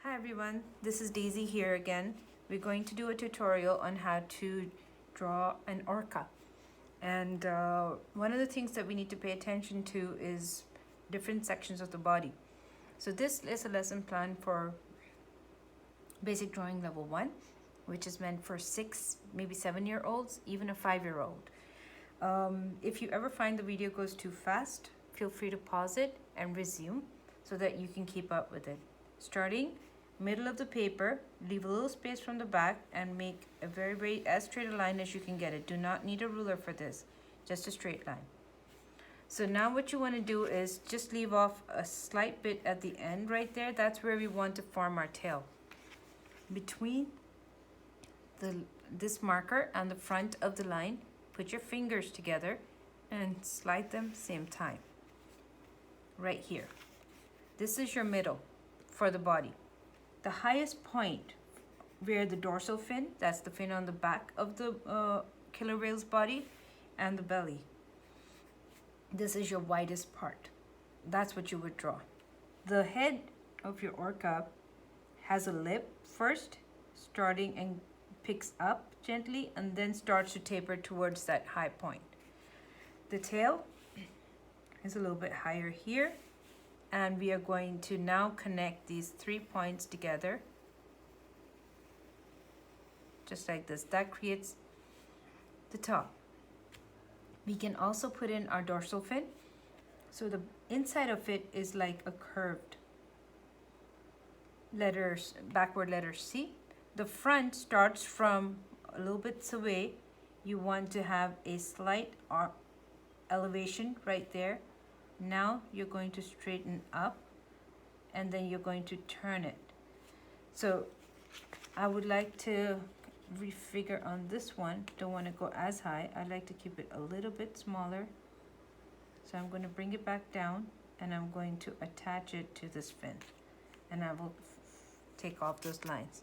Hi everyone, this is Daisy here again. We're going to do a tutorial on how to draw an orca. And one of the things that we need to pay attention to is different sections of the body. So this is a lesson plan for basic drawing level 1, which is meant for 6, maybe 7-year-olds, even a 5-year-old. If you ever find the video goes too fast, feel free to pause it and resume so that you can keep up with it. Starting middle of the paper, leave a little space from the back and make a very as straight a line as you can get it. Do not need a ruler for this, just a straight line. So now what you want to do is just leave off a slight bit at the end right there. That's where we want to form our tail. Between this marker and the front of the line, put your fingers together and slide them same time. Right here. This is your middle for the body. The highest point where the dorsal fin, that's the fin on the back of the killer whale's body, and the belly. This is your widest part. That's what you would draw. The head of your orca has a lip first, starting and picks up gently and then starts to taper towards that high point. The tail is a little bit higher here. And we are going to now connect these 3 points together. Just like this. That creates the top. We can also put in our dorsal fin. So the inside of it is like a curved backward letter C. The front starts from a little bit away. You want to have a slight elevation right there. Now you're going to straighten up and then you're going to turn it. So I would like to refigure on this one. Don't want to go as high. I like to keep it a little bit smaller. So I'm going to bring it back down and I'm going to attach it to this fin. And I will take off those lines.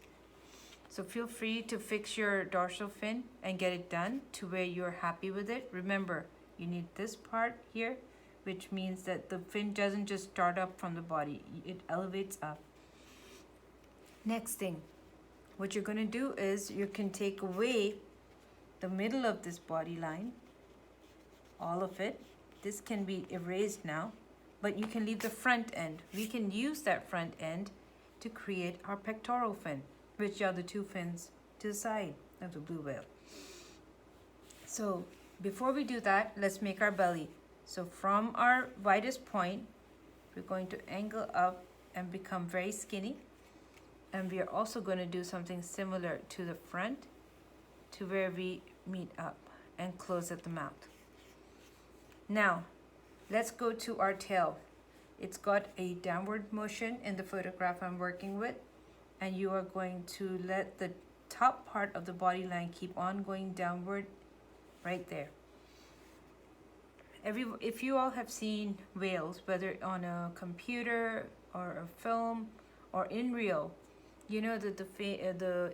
So feel free to fix your dorsal fin and get it done to where you're happy with it. Remember, you need this part here, which means that the fin doesn't just start up from the body, it elevates up. Next thing, what you're going to do is you can take away the middle of this body line, all of it. This can be erased now, but you can leave the front end. We can use that front end to create our pectoral fin, which are the 2 fins to the side of the blue whale. So before we do that, let's make our belly. So from our widest point, we're going to angle up and become very skinny. And we are also going to do something similar to the front to where we meet up and close at the mouth. Now, let's go to our tail. It's got a downward motion in the photograph I'm working with. And you are going to let the top part of the body line keep on going downward right there. If you all have seen whales, whether on a computer or a film or in real, you know that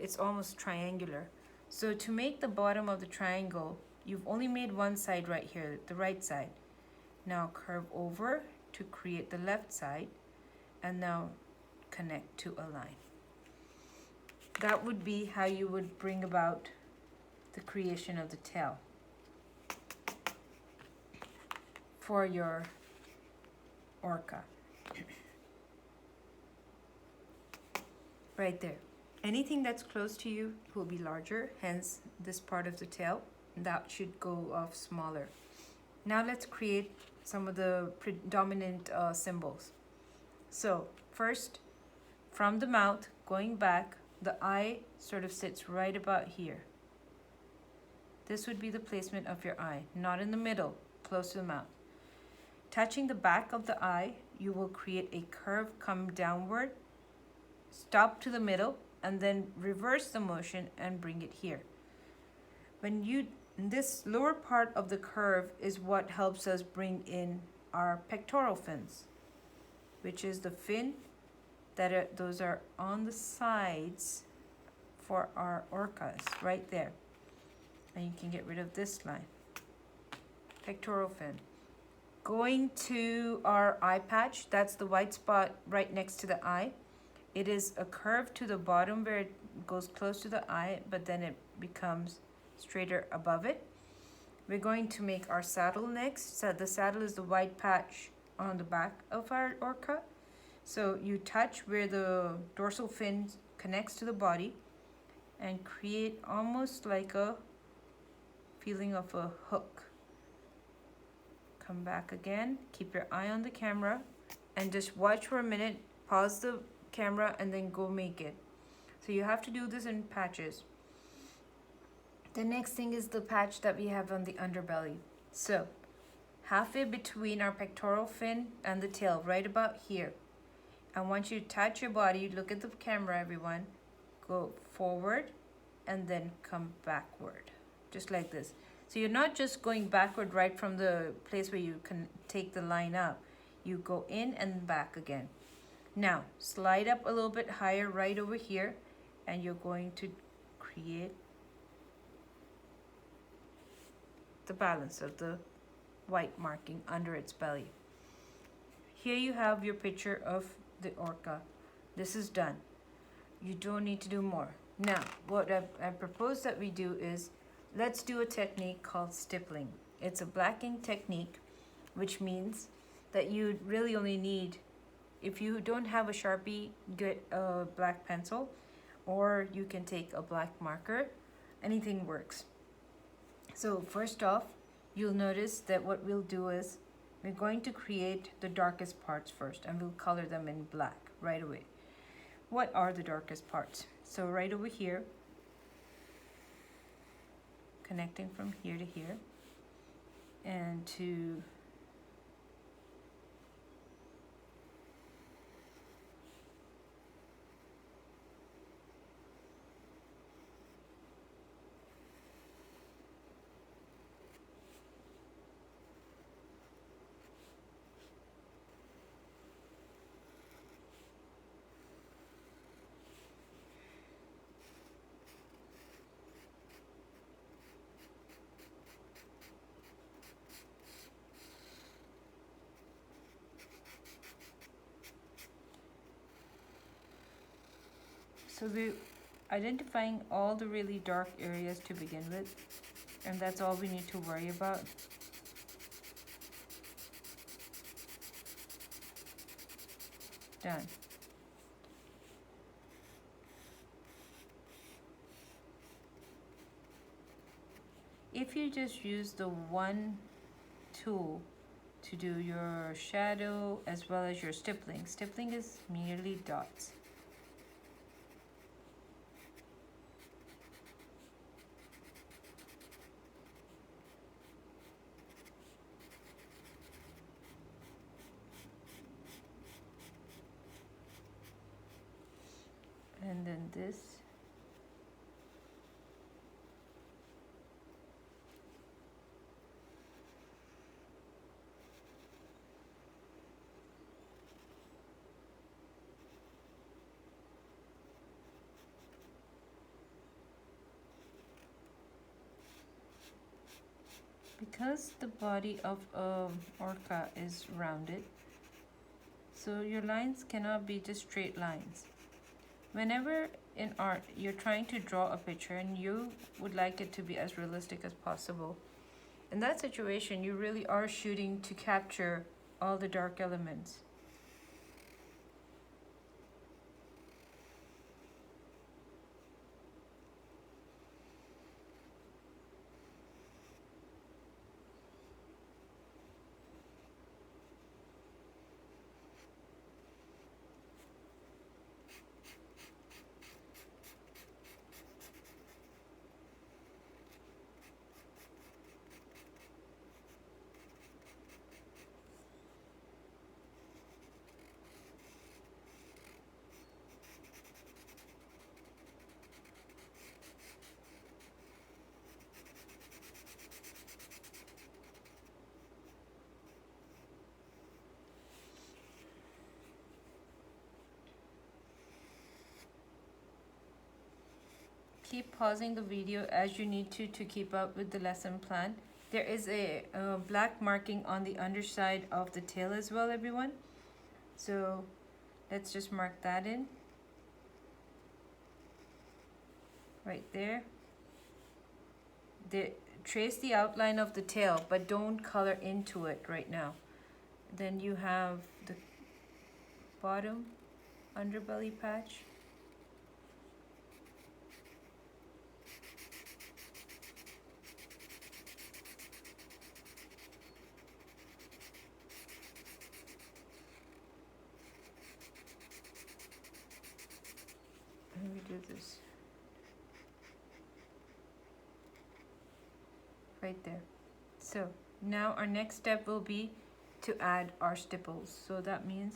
it's almost triangular. So to make the bottom of the triangle, you've only made one side right here, the right side. Now curve over to create the left side and now connect to a line. That would be how you would bring about the creation of the tail for your orca. Right there. Anything that's close to you will be larger, hence this part of the tail. That should go off smaller. Now let's create some of the predominant symbols. So first, from the mouth, going back, the eye sort of sits right about here. This would be the placement of your eye, not in the middle, close to the mouth. Touching the back of the eye, you will create a curve, come downward, stop to the middle, and then reverse the motion and bring it here. This lower part of the curve is what helps us bring in our pectoral fins, which is the fin those are on the sides for our orcas, right there. And you can get rid of this line, pectoral fin. Going to our eye patch, that's the white spot right next to the eye. It is a curve to the bottom where it goes close to the eye, but then it becomes straighter above it. We're going to make our saddle next. So the saddle is the white patch on the back of our orca. So you touch where the dorsal fin connects to the body and create almost like a feeling of a hook. Come back again, keep your eye on the camera and just watch for a minute, pause the camera and then go make it. So you have to do this in patches. The next thing is the patch that we have on the underbelly. So halfway between our pectoral fin and the tail, right about here, I want you to touch your body, look at the camera everyone, go forward and then come backward, just like this. So you're not just going backward right from the place where you can take the line up. You go in and back again. Now, slide up a little bit higher right over here, and you're going to create the balance of the white marking under its belly. Here you have your picture of the orca. This is done. You don't need to do more. Now, what I propose that we do is, let's do a technique called stippling. It's a blacking technique, which means that you really only need, if you don't have a Sharpie, get a black pencil, or you can take a black marker. Anything works. So first off, you'll notice that what we'll do is, we're going to create the darkest parts first, and we'll color them in black right away. What are the darkest parts? So right over here, connecting from here to here, and to so we're identifying all the really dark areas to begin with, and that's all we need to worry about. Done. If you just use the one tool to do your shadow as well as your stippling, stippling is merely dots. And then this. Because the body of orca is rounded, so your lines cannot be just straight lines. Whenever in art you're trying to draw a picture and you would like it to be as realistic as possible, in that situation you really are shooting to capture all the dark elements. Keep pausing the video as you need to keep up with the lesson plan. There is a black marking on the underside of the tail as well, everyone. So let's just mark that in. right there. Trace the outline of the tail, but don't color into it right now. Then you have the bottom underbelly patch. Let me do this. Right there. So now our next step will be to add our stipples. So that means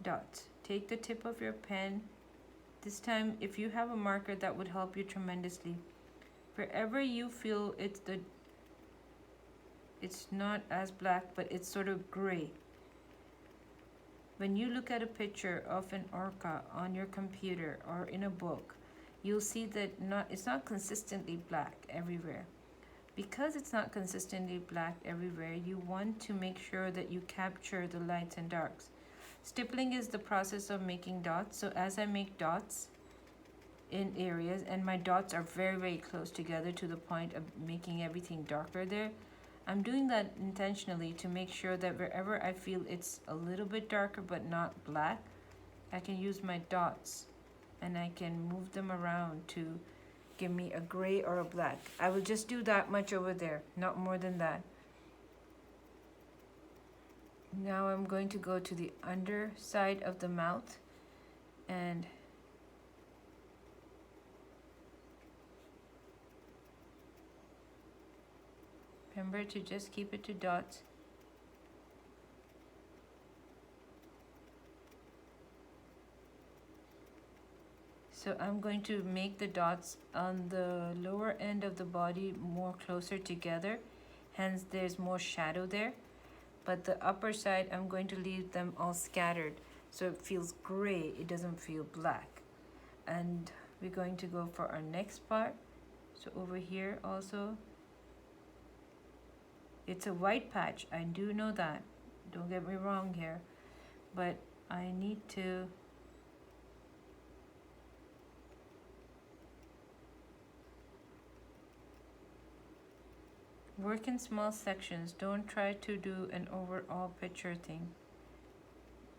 dots. Take the tip of your pen. This time, if you have a marker, that would help you tremendously. Wherever you feel it's not as black, but it's sort of gray. When you look at a picture of an orca on your computer or in a book, you'll see that it's not consistently black everywhere. Because it's not consistently black everywhere, you want to make sure that you capture the lights and darks. Stippling is the process of making dots. So as I make dots in areas, and my dots are very, very close together to the point of making everything darker there, I'm doing that intentionally to make sure that wherever I feel it's a little bit darker but not black, I can use my dots and I can move them around to give me a gray or a black. I will just do that much over there, not more than that. Now I'm going to go to the underside of the mouth and remember to just keep it to dots. So I'm going to make the dots on the lower end of the body more closer together, hence there's more shadow there. But the upper side, I'm going to leave them all scattered so it feels gray, it doesn't feel black. And we're going to go for our next part. So over here also, it's a white patch, I do know that, don't get me wrong here, but I need to work in small sections. Don't try to do an overall picture thing,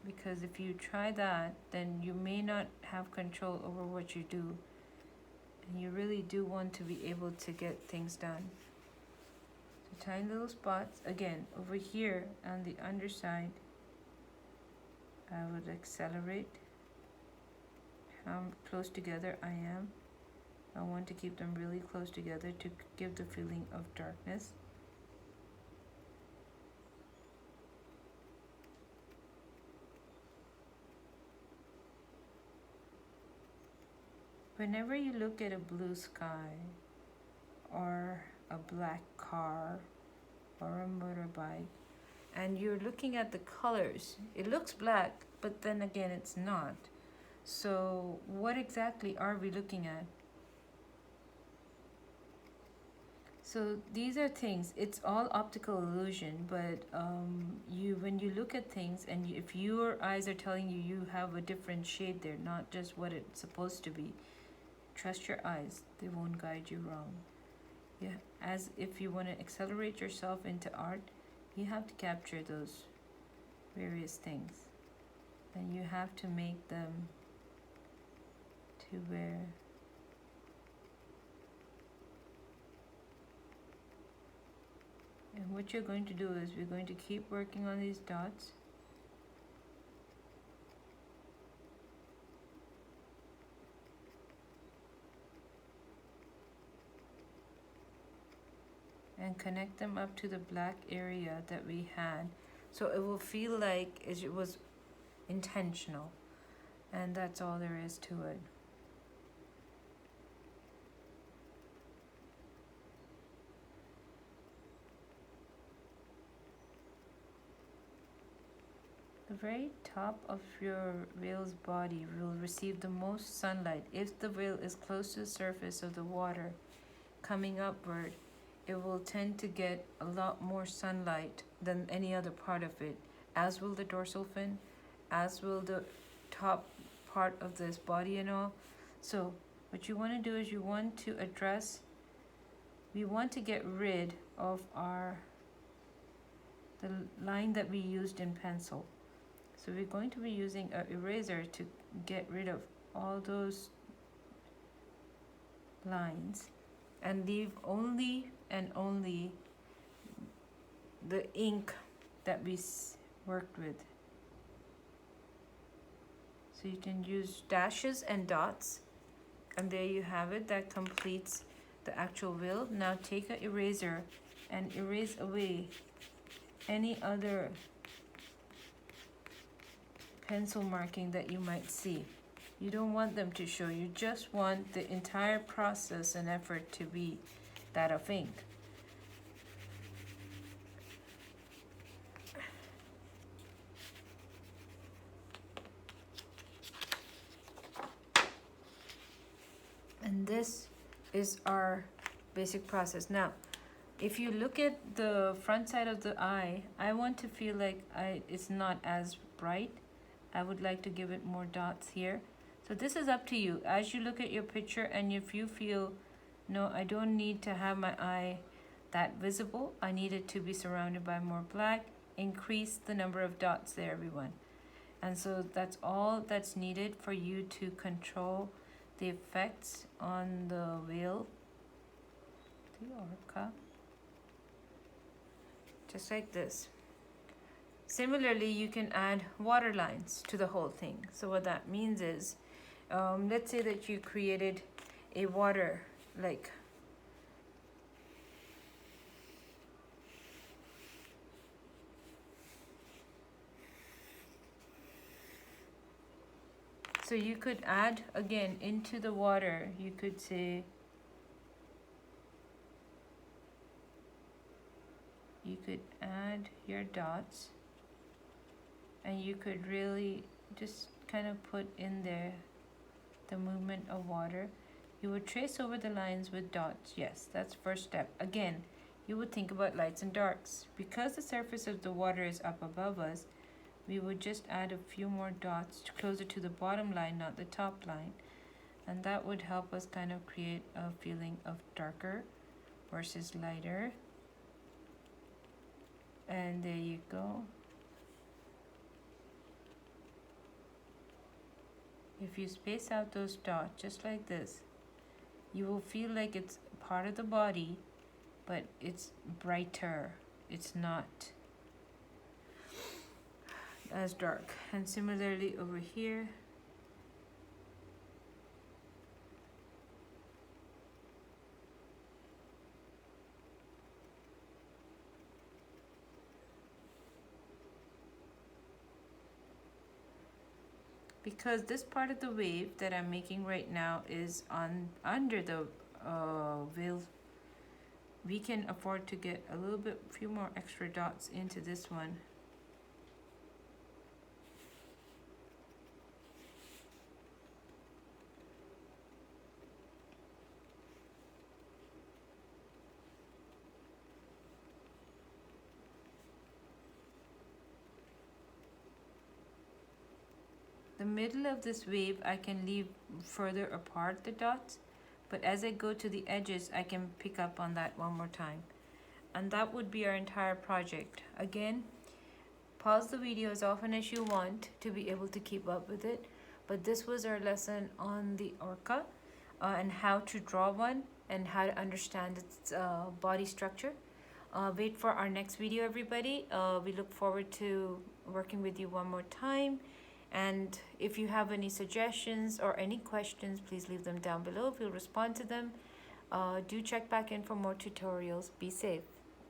because if you try that, then you may not have control over what you do, and you really do want to be able to get things done. So tiny little spots. Again, over here on the underside, I would accelerate how close together I am. I want to keep them really close together to give the feeling of darkness. Whenever you look at a blue sky or a black car or a motorbike and you're looking at the colors, it looks black, but then again it's not. So what exactly are we looking at? So these are things, it's all optical illusion, but when you look at things and if your eyes are telling you you have a different shade there, not just what it's supposed to be, trust your eyes, they won't guide you wrong. Yeah, as if you want to accelerate yourself into art, you have to capture those various things. And you have to make them to where and what you're going to do is we're going to keep working on these dots. And connect them up to the black area that we had, so it will feel like it was intentional, and that's all there is to it. The very top of your whale's body will receive the most sunlight. If the whale is close to the surface of the water coming upward, it will tend to get a lot more sunlight than any other part of it, as will the dorsal fin, as will the top part of this body and all. So what you want to do is you want to address, we want to get rid of the line that we used in pencil. So we're going to be using an eraser to get rid of all those lines and leave only and only the ink that we worked with. So you can use dashes and dots, and there you have it. That completes the actual wheel. Now take an eraser and erase away any other pencil marking that you might see. You don't want them to show. You just want the entire process and effort to be that of ink. And this is our basic process. Now, if you look at the front side of the eye, I want to feel like it's not as bright. I would like to give it more dots here. So this is up to you. As you look at your picture, and if you feel, no, I don't need to have my eye that visible, I need it to be surrounded by more black, increase the number of dots there, everyone. And so that's all that's needed for you to control the effects on the wheel, the orca, just like this. Similarly, you can add water lines to the whole thing. So what that means is, let's say that you created a water lake. So you could add again into the water, you could say, you could add your dots, and you could really just kind of put in there the movement of water. You would trace over the lines with dots. Yes, that's first step. Again, you would think about lights and darks. Because the surface of the water is up above us, we would just add a few more dots closer to the bottom line, not the top line. And that would help us kind of create a feeling of darker versus lighter. And there you go. If you space out those dots just like this, you will feel like it's part of the body, but it's brighter. It's not as dark. And similarly over here, because this part of the wave that I'm making right now is under the wheel, we can afford to get a little bit, few more extra dots into this one. The middle of this wave, I can leave further apart the dots, but as I go to the edges, I can pick up on that one more time. And that would be our entire project. Again, pause the video as often as you want to be able to keep up with it. But this was our lesson on the orca and how to draw one and how to understand its body structure. Wait for our next video, everybody. We look forward to working with you one more time. And if you have any suggestions or any questions, please leave them down below. We'll respond to them. Do check back in for more tutorials. Be safe.